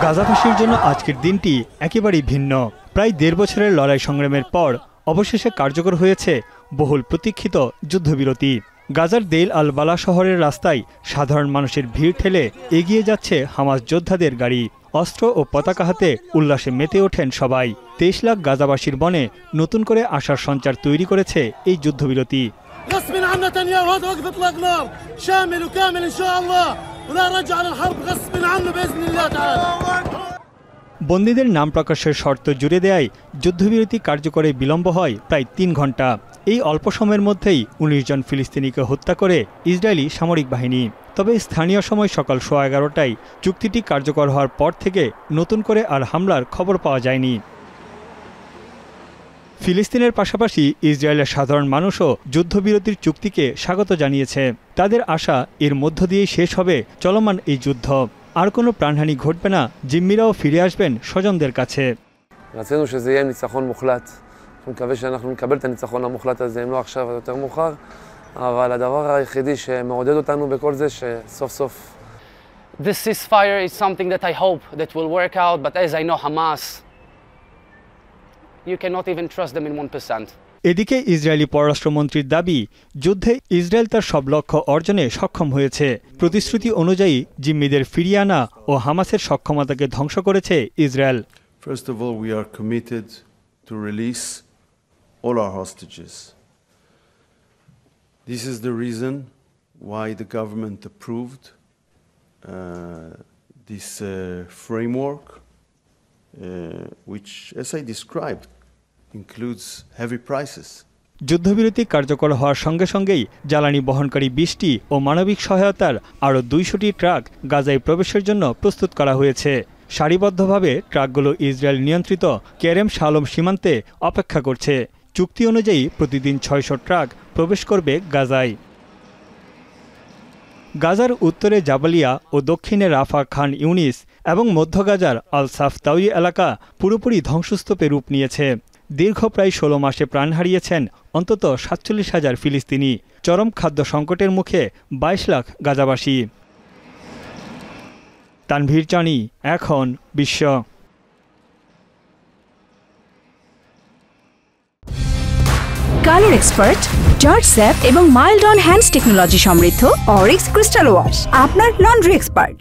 গাজাবাসীর জন্য আজকের দিনটি একেবারেই ভিন্ন। প্রায় ১.৫ বছরের লড়াই সংগ্রামের পর অবশেষে কার্যকর হয়েছে বহুল প্রতীক্ষিত যুদ্ধবিরতি। গাজার দেইল আল বালা শহরের রাস্তায় সাধারণ মানুষের ভিড় ঠেলে এগিয়ে যাচ্ছে হামাস যোদ্ধাদের গাড়ি। অস্ত্র ও পতাকা হাতে উল্লাসে মেতে ওঠেন সবাই। ২৩ লাখ গাজাবাসীর মনে নতুন করে আশার সঞ্চার তৈরি করেছে এই যুদ্ধবিরতি। বন্দীদের নাম প্রকাশের শর্ত জুড়ে দেয় যুদ্ধবিরতি কার্যকরে বিলম্ব হয় প্রায় ৩ ঘন্টা। এই অল্প সময়ের মধ্যেই ১৯ জন ফিলিস্তিনিকে হত্যা করে ইসরায়েলি সামরিক বাহিনী। তবে স্থানীয় সময় সকাল ১১:১৫টায় চুক্তিটি কার্যকর হওয়ার পর থেকে নতুন করে আর হামলার খবর পাওয়া যায়নি। ফিলিস্তিনের পাশাপাশি ইসরায়েলের সাধারণ মানুষও যুদ্ধবিরতির চুক্তিকে স্বাগত জানিয়েছে। তাদের আশা এর মধ্য দিয়েই শেষ হবে চলমান এই যুদ্ধ। আর কোনো প্রাণহানি ঘটবে না, জিম্মিরাও ফিরে আসবেন স্বজনদের কাছে। רצינו שזה יהיה ניצחון מוחלט. אנחנו מקווה שאנחנו נקבל את הניצחון המוחלט הזה, אם לא עכשיו אז יותר מאוחר. אבל הדבר היחידי שמעודד אותנו בכל זה שסוף סוף This ceasefire is something that I hope that will work out, but as I know Hamas, you cannot even trust them in 1%. এদিকে ইসরায়েলি পররাষ্ট্রমন্ত্রীর দাবি, যুদ্ধে ইসরায়েল তার সব লক্ষ্য অর্জনে সক্ষম হয়েছে। প্রতিশ্রুতি অনুযায়ী জিম্মিদের ফিরিয়ে আনা ও হামাসের সক্ষমতাকে ধ্বংস করেছে Israel. First of all, we are committed to release all our hostages. This is the reason why the government approved this framework, which, as I described, includes heavy prices. যুদ্ধবিরতি কার্যকর হওয়ার সঙ্গে সঙ্গেই জ্বালানি বহনকারী ২০টি ও মানবিক সহায়তার আরও ২০০টি ট্রাক গাজায় প্রবেশের জন্য প্রস্তুত করা হয়েছে। সারিবদ্ধভাবে ট্রাকগুলো ইসরায়েল নিয়ন্ত্রিত কেরেম শালোম সীমান্তে অপেক্ষা করছে। চুক্তি অনুযায়ী প্রতিদিন ৬০০ ট্রাক প্রবেশ করবে গাজায়। গাজার উত্তরে জাবালিয়া ও দক্ষিণে রাফা খান ইউনিস এবং মধ্য গাজার আল সাফ তাউই এলাকা পুরোপুরি ধ্বংসস্তূপে রূপ নিয়েছে। দীর্ঘ প্রায় ১৬ মাসে প্রাণ হারিয়েছেন অন্তত ৪৭,০০০ ফিলিস্তিনি। চরম খাদ্য সংকটের মুখে ২২ লাখ গাজাবাসী। তানভীর চানি, এখন বিশ্ব। কালার এক্সপার্ট, জর্জ স্যাপ এবং মাইল্ড অন হ্যান্ডস টেকনোলজি সমৃদ্ধ অরিক্স ক্রিস্টাল ওয়াশ আপনার লন্ড্রি এক্সপার্ট।